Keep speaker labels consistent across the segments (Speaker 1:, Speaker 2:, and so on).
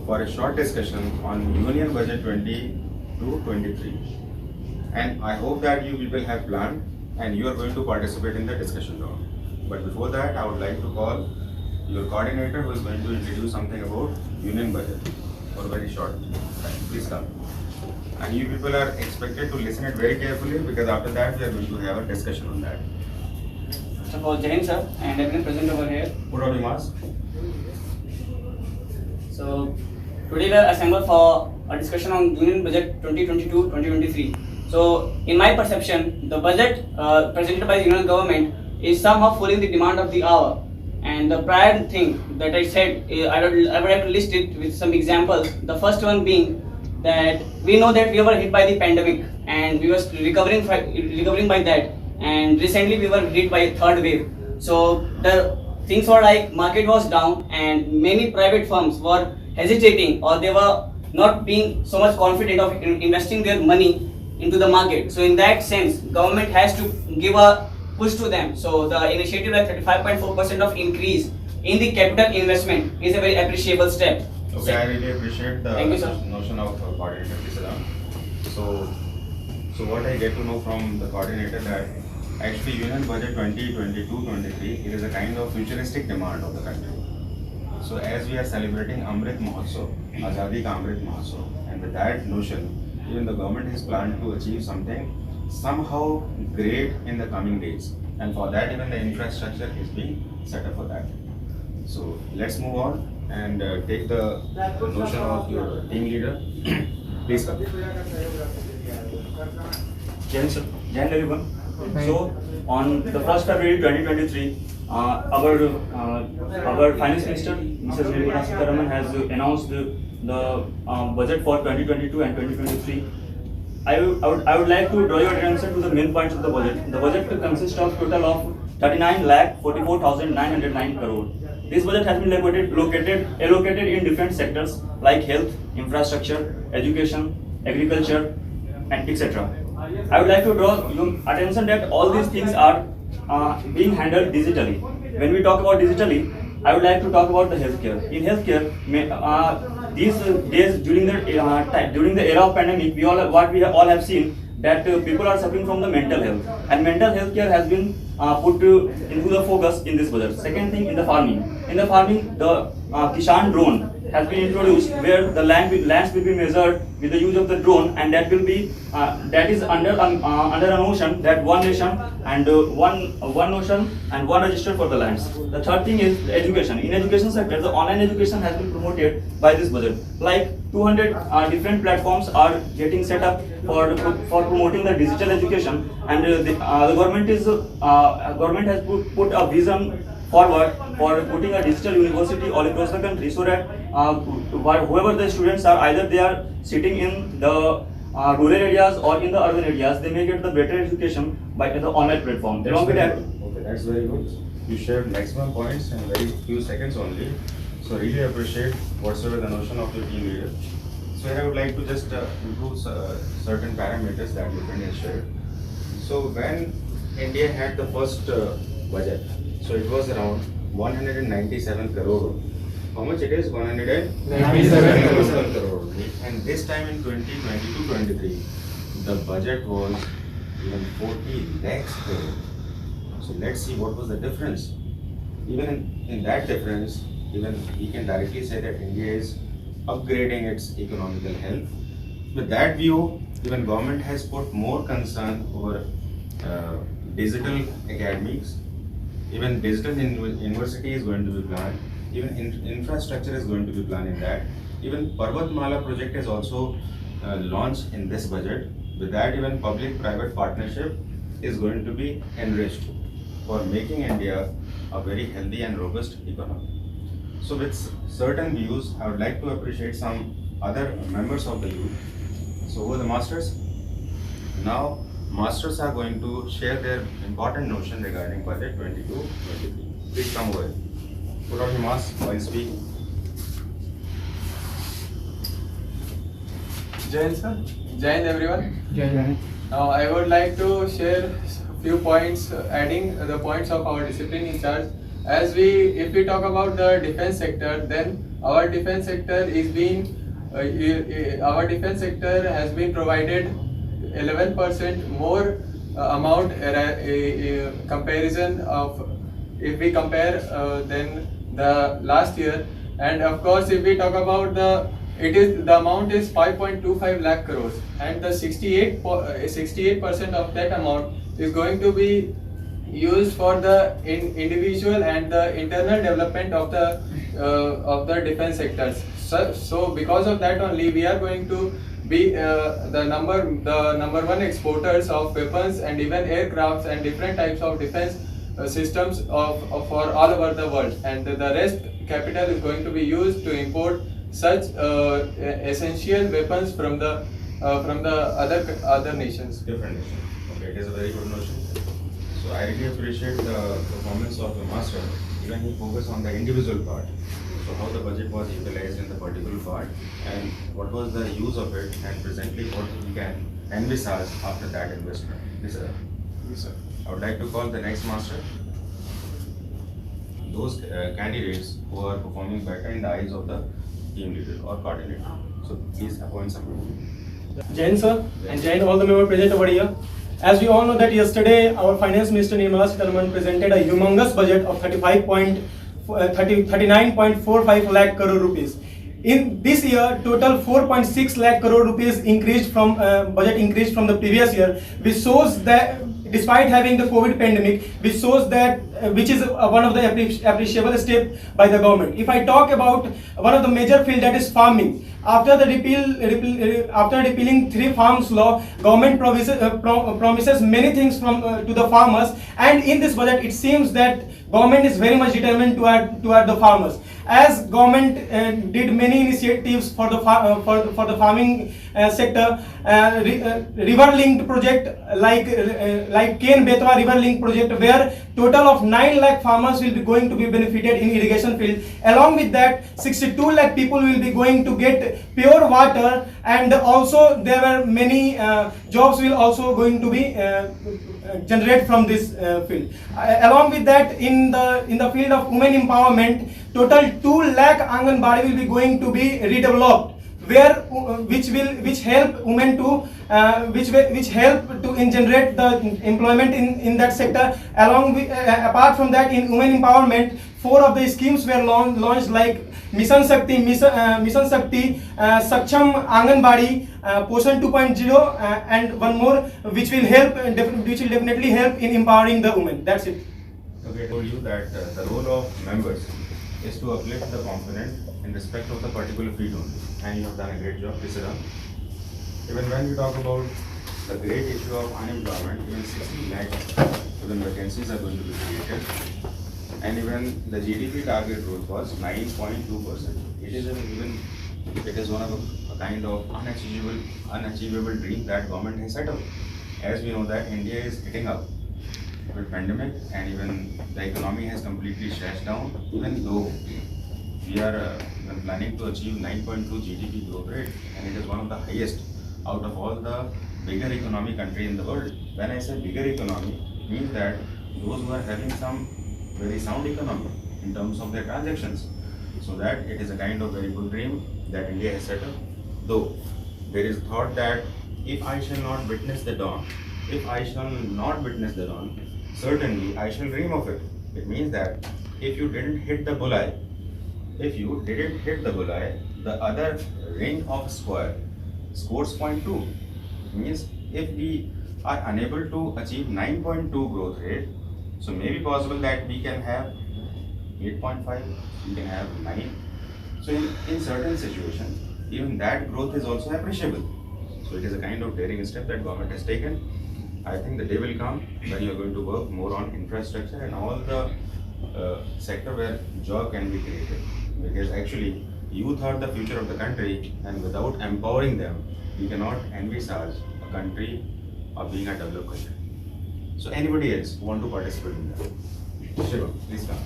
Speaker 1: for a short discussion on Union Budget 22-23. And I hope that you people have planned and you are going to participate in the discussion round. But before that, I would like to call your coordinator who is going to introduce something about Union Budget for very short time. Please come. And you people are expected to listen it very carefully because after that we are going to have a discussion on that.
Speaker 2: First of all, Jai Hind, sir, and everyone present over here.
Speaker 1: Put on your mask.
Speaker 2: So, today we are assembled for a discussion on Union Budget 2022-2023. So, in my perception, the budget presented by the Union government is somehow fulfilling the demand of the hour. And the prior thing that I said, I would have to list it with some examples. The first one being that we know that we were hit by the pandemic and we were recovering by that. And recently we were hit by a third wave. So the things were like market was down and many private firms were hesitating or they were not being so much confident of investing their money into the market. So in that sense, government has to give a push to them. So the initiative like 35.4% of increase in the capital investment is a very appreciable step.
Speaker 1: Okay, I really appreciate the notion of coordinator. So what I get to know from the coordinator that actually Union Budget 2022-23 it is a kind of futuristic demand of the country. So as we are celebrating Amrit Mahotsav, Azadi Ka Amrit Mahotsav, and with that notion, even the government has planned to achieve something somehow great in the coming days, and for that even the infrastructure is being set up for that. So let's move on and take the notion of your team leader. Please come.
Speaker 3: Jan everyone. So on the 1st February 2023, our Finance Minister Mrs. Nirmala Sitharaman has announced the budget for 2022 and 2023. I would like to draw your attention to the main points of the budget. The budget consists of total of 39,44,909 crore. This budget has been allocated in different sectors like health, infrastructure, education, agriculture, and etc. I would like to draw your attention that all these things are being handled digitally. When we talk about digitally, I would like to talk about the healthcare. In healthcare, these days during the era of pandemic, we all have seen that people are suffering from the mental health, and mental health care has been put into the focus in this budget. Second thing, in the farming, the Kishan drone has been introduced, where the lands will be measured with the use of the drone, and that will be that is under a notion that one nation and one notion and one register for the lands. The third thing is education. In education sector, the online education has been promoted by this budget. Like 200 different platforms are getting set up for promoting the digital education, and the government has put a vision forward for putting a digital university all across the country, so that whoever the students are, either they are sitting in the rural areas or in the urban areas, they may get the better education by the online platform.
Speaker 1: Along with that, okay, that's very good. You shared maximum points in very few seconds only. So really appreciate whatsoever the notion of your team leader. So here I would like to just improve certain parameters that your friend has shared. So when India had the first budget, so it was around 197 crore. How much it is? 197 crore. And this time in 2022-23, the budget was even 40 lakhs crore. So let's see what was the difference. Even in that difference, even we can directly say that India is upgrading its economical health. With that view, even government has put more concern over digital academics. Even digital university is going to be planned. Even infrastructure is going to be planned in that. Even Parvatmala project is also launched in this budget. With that, even public-private partnership is going to be enriched for making India a very healthy and robust economy. So with certain views, I would like to appreciate some other members of the youth. So over the masters. Now, masters are going to share their important notion regarding budget 22-23. Please come over. Put on your mask while speaking.
Speaker 4: Jai Hind, sir. Jai Hind, everyone.
Speaker 5: Jai Hind.
Speaker 4: Now I would like to share a few points, adding the points of our discipline in charge. If we talk about the defense sector, then our defense sector is being our defense sector has been provided 11% more amount comparison of if we compare than the last year. And of course, if we talk about the amount is 5.25 lakh crores, and the 68% of that amount is going to be used for the individual and the internal development of the defense sectors. So because of that only, we are going to be the number one exporters of weapons and even aircrafts and different types of defense systems for all over the world, and the rest capital is going to be used to import such essential weapons from the other nations.
Speaker 1: Different nation. Okay, it is a very good notion. So I really appreciate the performance of the master. Even he focused on the individual part. So how the budget was utilized in the particular part and what was the use of it, and presently what we can envisage after that investment. Yes, sir.
Speaker 4: Yes, sir.
Speaker 1: I would like to call the next master. Those candidates who are performing better in the eyes of the team leader or coordinator. So please appoint someone.
Speaker 5: Jain sir, and Jain all the members present over here. As we all know that yesterday our Finance Minister Nirmala Sitharaman presented a humongous budget of 39.45 lakh crore rupees. In this year, total 4.6 lakh crore rupees increased from budget increased from the previous year, which shows that despite having the COVID pandemic, which shows that which is one of the appreciable step by the government. If I talk about one of the major field, that is farming. After repealing 3 farms law, government promises many things to the farmers, and in this budget it seems that government is very much determined toward the farmers. As government did many initiatives for the farming sector, river linked project like Ken Betwa river link project, where total of 9 lakh farmers will be going to be benefited in irrigation field. Along with that, 62 lakh people will be going to get pure water, and also there were many jobs will also going to be generate from this field. Along with that, in the field of women empowerment, total 2 lakh Anganwadi will be going to be redeveloped, where which help women to which help to generate the employment in that sector. Along with apart from that, in women empowerment, 4 of the schemes were launched like Mission Shakti, Saksham Anganwadi, Poshan 2.0, and one more which will definitely help in empowering the women. That's it.
Speaker 1: Okay, I told you that the role of members is to uplift the component in respect of the particular field only, and you have done a great job. This is even when we talk about the great issue of unemployment, even 60 lakh even vacancies are going to be created, and even the GDP target growth was 9.2%. It is one of a kind of unachievable dream that government has set up. As we know that India is hitting up with pandemic, and even the economy has completely shut down, even though we are planning to achieve 9.2 GDP growth rate, and it is one of the highest out of all the bigger economy country in the world. When I say bigger economy, it means that those who are having some very sound economy in terms of their transactions. So that it is a kind of very good dream that India has set up. Though there is thought that if I shall not witness the dawn, certainly I shall dream of it. It means that if you didn't hit the bullseye, the other ring of square scores 0.2. It means if we are unable to achieve 9.2 growth rate, so maybe possible that we can have 8.5, we can have 9. So in certain situations, even that growth is also appreciable. So it is a kind of daring step that government has taken. I think the day will come when you are going to work more on infrastructure and all the sector where job can be created. Because actually, youth are the future of the country, and without empowering them, we cannot envisage a country of being a developed country. So anybody else who want to participate in that? Shiva, please come.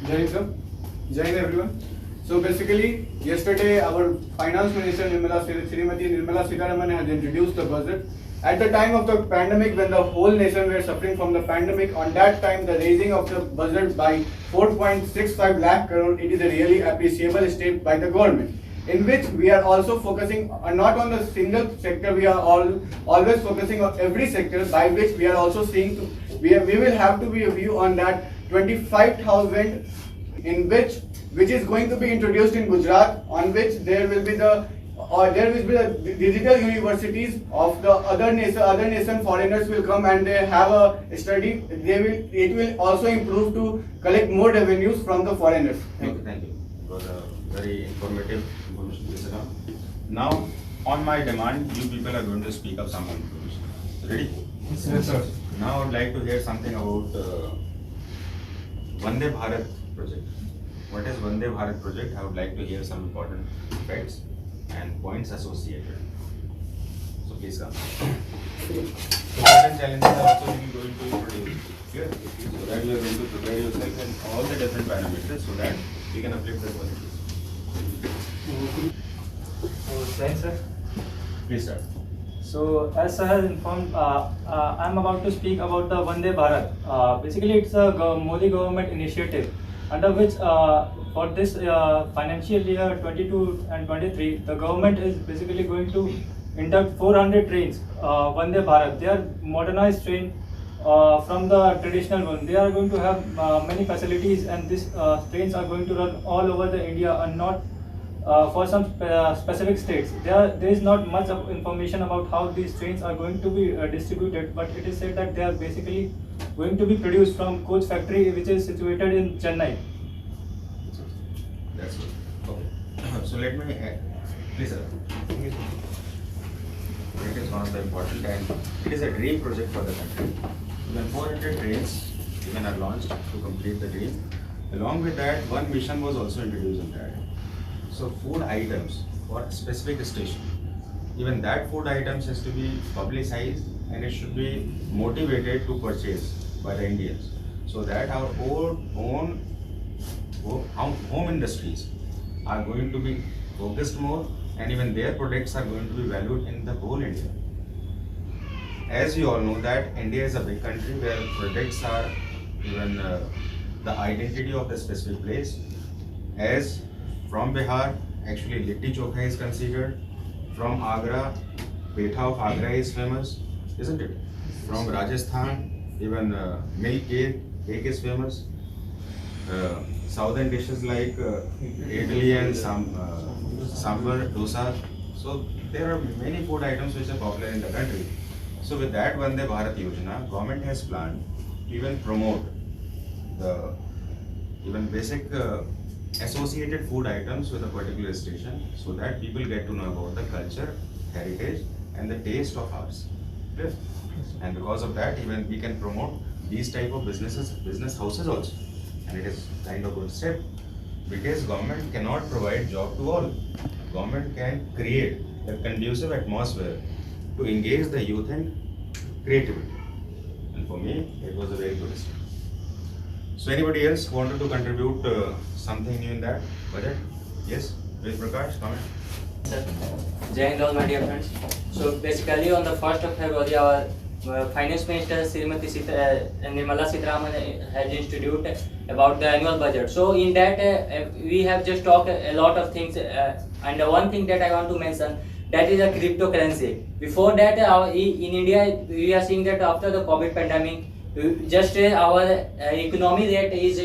Speaker 4: Jain sir, Jain everyone. So basically, yesterday our Finance Minister Srimati Nirmala Sitharaman has introduced the budget,
Speaker 6: At the time of the pandemic, when the whole nation were suffering from the pandemic, on that time the raising of the budget by 4.65 lakh crore, it is a really appreciable step by the government, in which we are also focusing not on the single sector, we are always focusing on every sector, by which we are also seeing we will have to be a view on that 25,000 in which is going to be introduced in Gujarat, on which there will be the digital universities of the other nation foreigners will come and they have a study. It will also improve to collect more revenues from the foreigners.
Speaker 1: Thank you. It was a very informative information. Listener. Now, on my demand, you people are going to speak up some information. Ready?
Speaker 5: Yes, sir.
Speaker 1: Now, I would like to hear something about Vande Bharat project. What is Vande Bharat project? I would like to hear some important facts and points associated. So please come. So certain challenges are also going to introduce here, so that you are going to prepare yourself and all the different parameters so that we can uplift the quality.
Speaker 7: Thanks, sir.
Speaker 1: Please start.
Speaker 7: So, as sir has informed, I am about to speak about the Vande Bharat. Basically, it's a Modi government initiative under which for this financial year 22 and 23, the government is basically going to induct 400 trains, Vande Bharat. They are modernized train from the traditional one. They are going to have many facilities, and these trains are going to run all over the India and not for some specific states. There is not much of information about how these trains are going to be distributed, but it is said that they are basically going to be produced from coach factory which is situated in Chennai.
Speaker 1: That's good. Okay. So let me please sir. It is one of the important and it is a dream project for the country. When 400 trains even are launched to complete the dream. Along with that, one mission was also introduced in that. So food items for specific station. Even that food items has to be publicized and it should be motivated to purchase by the Indians. So that our own home industries are going to be focused more and even their products are going to be valued in the whole India. As you all know that India is a big country where products are even the identity of the specific place. As from Bihar, actually Litti Chokha is considered. From Agra, Petha of Agra is famous, isn't it? From Rajasthan, even milk cake is famous. Southern dishes like idli and sambar, dosa. So there are many food items which are popular in the country. So with that Vande Bharat Yojana, government has planned to even promote the even basic associated food items with a particular station so that people get to know about the culture, heritage and the taste of ours. Clear? And because of that even we can promote these type of business houses also. And it is kind of good step because government cannot provide job to all. Government can create a conducive atmosphere to engage the youth in creativity. And for me, it was a very good step. So anybody else wanted to contribute something new in that budget? Yes, Ved Prakash, comment.
Speaker 8: Sir, Jai Hind all my dear friends. So basically on the 1st of February our Finance Minister Srimati Nirmala Sitharaman has introduced about the annual budget. So in that we have just talked a lot of things and one thing that I want to mention, that is a cryptocurrency. Before that in India we are seeing that after the COVID pandemic just our economy rate is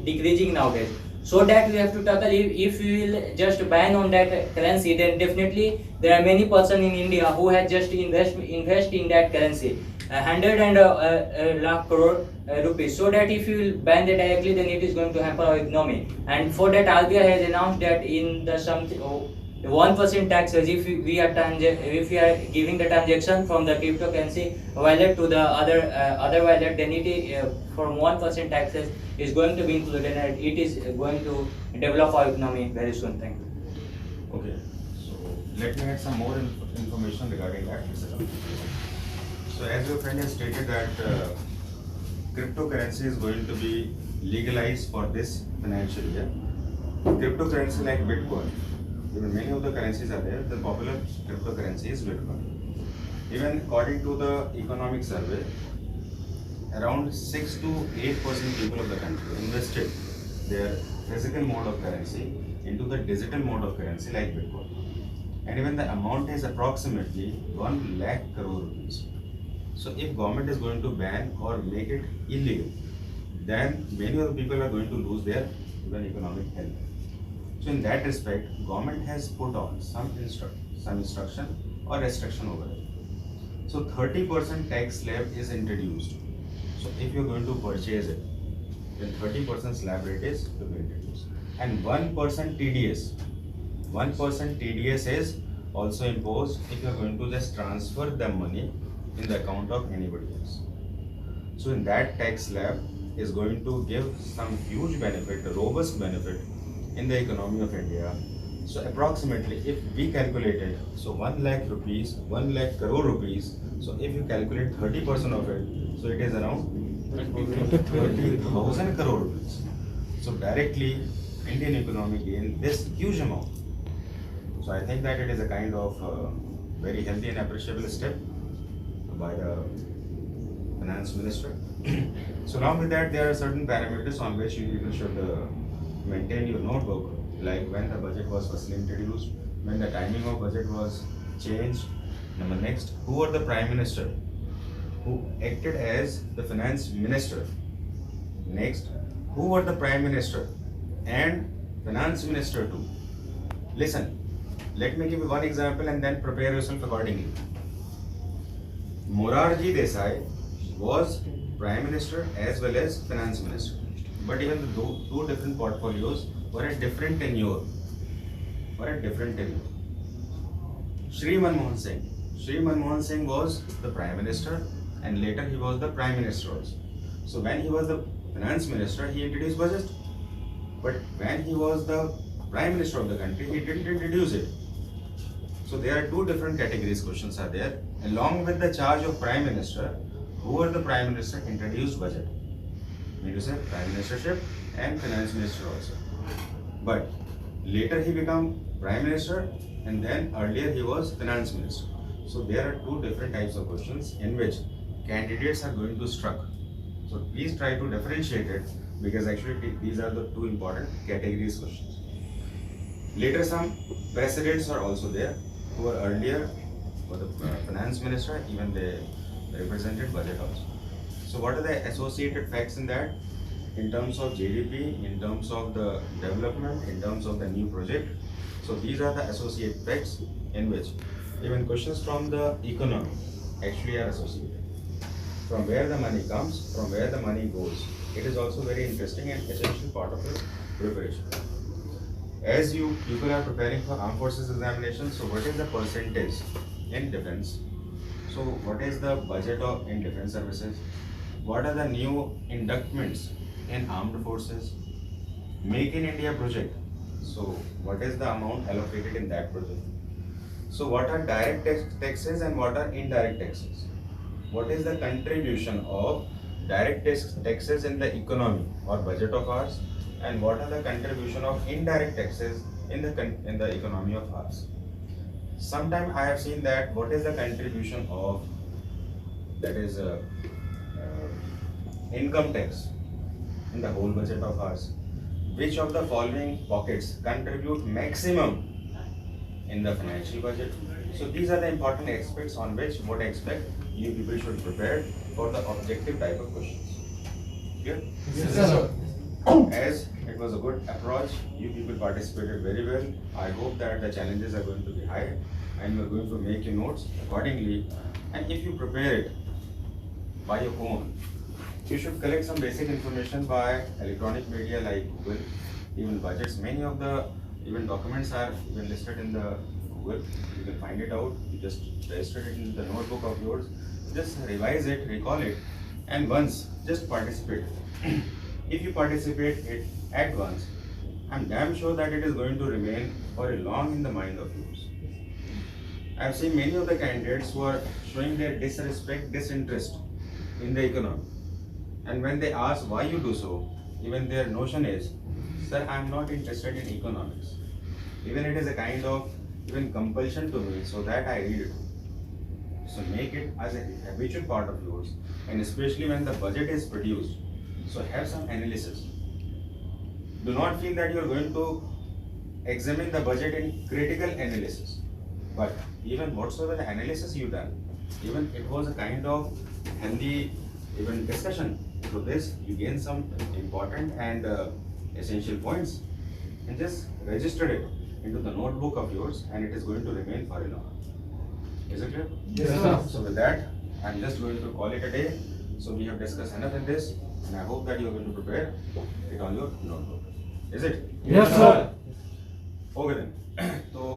Speaker 8: decreasing nowadays. So that we have to tackle. If we will just ban on that currency, then definitely there are many persons in India who have just invest in that currency, 100 lakh crore rupees. So that if you will ban that directly, then it is going to hamper our economy. And for that, RBI has announced that in the 1% taxes if we are giving the transaction from the cryptocurrency wallet to the other wallet, then it is from 1% taxes is going to be included and it is going to develop our economy very soon. Thank you.
Speaker 1: Okay, so let me add some more information regarding that. So as your friend has stated that cryptocurrency is going to be legalized for this financial year. Cryptocurrency like Bitcoin, even many of the currencies are there, the popular cryptocurrency is Bitcoin. Even according to the economic survey, around 6 to 8% people of the country invested their physical mode of currency into the digital mode of currency like Bitcoin. And even the amount is approximately 1 lakh crore rupees. So if government is going to ban or make it illegal, then many of the people are going to lose their even economic health. So in that respect, government has put on some instruction or restriction over it. So 30% tax slab is introduced. So if you are going to purchase it, then 30% slab rate is to be introduced. And 1% TDS. 1% TDS is also imposed if you are going to just transfer the money in the account of anybody else. So in that tax slab is going to give some huge benefit, a robust benefit in the economy of India. So approximately if we calculated, so 1 lakh rupees, 1 lakh crore rupees, so if you calculate 30% of it, so it is around 30,000 crore rupees. So directly Indian economy gain this huge amount. So I think that it is a kind of very healthy and appreciable step by the finance minister. So along with that, there are certain parameters on which you people should maintain your notebook, like when the budget was firstly introduced, when the timing of budget was changed. Number next, who were the prime minister who acted as the finance minister? Next, who were the prime minister and finance minister too? Listen, let me give you one example and then prepare yourself accordingly. Morarji Desai was prime minister as well as finance minister, but even the two different portfolios were at different tenure. Shri Manmohan Singh was the prime minister and later he was the prime minister also. So when he was the finance minister, he introduced budget, but when he was the prime minister of the country, he didn't introduce it. So there are two different categories questions are there. Along with the charge of prime minister, who were the prime minister introduced budget? Mean to say prime ministership and finance minister also. But later he became prime minister and then earlier he was finance minister. So there are two different types of questions in which candidates are going to struck. So please try to differentiate it because actually these are the two important categories questions. Later some precedents are also there who were earlier for the finance minister, even they represented budget also. So what are the associated facts in that? In terms of GDP, in terms of the development, in terms of the new project. So these are the associated facts in which even questions from the economy actually are associated. From where the money comes, from where the money goes. It is also very interesting and essential part of the preparation. As you people are preparing for armed forces examination, so what is the percentage in defense? So what is the budget of in defense services? What are the new inductments in armed forces? Make in India project. So what is the amount allocated in that project? So what are direct taxes and what are indirect taxes? What is the contribution of direct taxes in the economy or budget of ours? And what are the contribution of indirect taxes in the economy of ours? Sometimes I have seen that what is the contribution of that is income tax in the whole budget of ours. Which of the following pockets contribute maximum in the financial budget? So these are the important aspects on which what I expect you people should prepare for the objective type of questions. Clear?
Speaker 4: Yes, sir.
Speaker 1: As it was a good approach, you people participated very well. I hope that the challenges are going to be high and you are going to make your notes accordingly. And if you prepare it by your own, you should collect some basic information by electronic media like Google, even budgets. Many of the even documents are even listed in the Google. You can find it out. You just register it in the notebook of yours. Just revise it, recall it, and once just participate. If you participate it at once, I'm damn sure that it is going to remain for a long in the mind of yours. I've seen many of the candidates who are showing their disrespect, disinterest in the economy. And when they ask why you do so, even their notion is, sir, I'm not interested in economics. Even it is a kind of even compulsion to me so that I read it. So make it as a habitual part of yours, and especially when the budget is produced. So have some analysis. Do not feel that you are going to examine the budget in critical analysis, but even whatsoever the analysis you done, even it was a kind of healthy even discussion. So this you gain some important and essential points, and just register it into the notebook of yours, and it is going to remain for a long. Is it clear?
Speaker 6: Yes, sir.
Speaker 1: So with that, I'm just going to call it a day. So we have discussed enough in this, and I hope that you are going to prepare it on your notebook. Is it?
Speaker 5: Yes, sir.
Speaker 1: Okay then. So